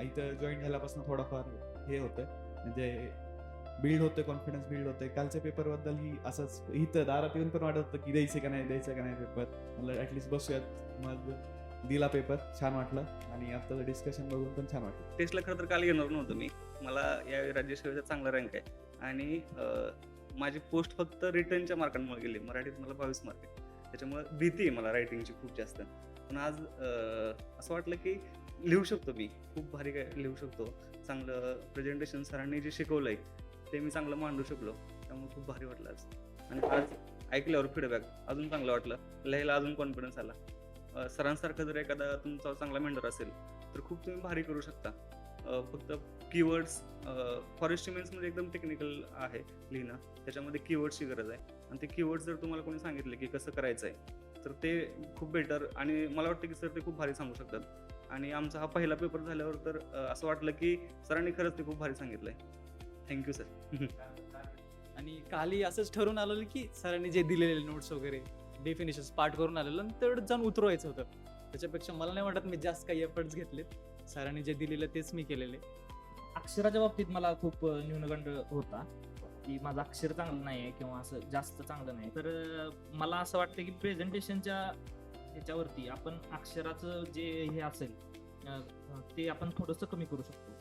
इथं जॉईन झाल्यापासून थोडाफार हे होतं, म्हणजे बिल्ड होतं, कॉन्फिडन्स बिल्ड होतंय. कालच्या पेपरबद्दल ही असंच इथं दारात येऊन पण वाटत होतं की द्यायचं का नाही पेपर. म्हणलं ॲटलिस्ट बसूयात. मग दिला पेपर, छान वाटलं आणि आत्ताचं डिस्कशन बघून पण छान वाटलं. टेस्टला खरं तर काल येणार नव्हतं मी. मला यावेळी राज्यसेवेचा चांगला रँक आहे आणि माझी पोस्ट फक्त रिटर्नच्या मार्कांमुळे गेली. मराठीत मला 22 मार्क आहे. त्याच्यामुळे भीती आहे मला रायटिंगची खूप जास्त. पण आज असं वाटलं की लिहू शकतो मी. खूप भारी काय लिहू शकतो. चांगलं प्रेझेंटेशन सरांनी जे शिकवलंय ते मी चांगलं मांडू शकलो. त्यामुळे खूप भारी वाटलं आज. आणि आज ऐकल्यावर फीडबॅक अजून चांगलं वाटलं. लिहायला अजून कॉन्फिडन्स आला. सरांसारखा जर एखादा तुमचा चांगला मेंटर असेल तर खूप तुम्ही भारी करू शकता. फक्त कीवर्ड्स फॉरेस्ट म्हणजे एकदम टेक्निकल आहे लिहिणं. त्याच्यामध्ये कीवर्ड्सची गरज आहे आणि ते कीवर्ड्स जर तुम्हाला कोणी सांगितले की कसं करायचं आहे तर ते खूप बेटर आणि मला वाटतं की सर ते खूप भारी सांगू शकतात. आणि आमचा हा पहिला पेपर झाल्यावर तर असं वाटलं की सरांनी खरंच ते खूप भारी सांगितलंय. Thank you sir. आणि कालही असंच ठरवून आलेलं की सरांनी जे दिलेले नोट्स वगैरे डेफिनेशन्स पाठ करून आलेलं आणि तेवढं जाऊन उतरवायचं होतं. त्याच्यापेक्षा मला नाही वाटत मी जास्त काही एफर्ट्स घेतलेत. सरांनी जे दिलेलं तेच मी केलेले. अक्षराच्या बाबतीत मला खूप न्यूनगंड होता की माझं अक्षर चांगलं नाही आहे किंवा असं जास्त चांगलं नाही. तर मला असं वाटतं की प्रेझेंटेशनच्या ह्याच्यावरती आपण अक्षराचं जे हे असेल ते आपण थोडंसं कमी करू शकतो.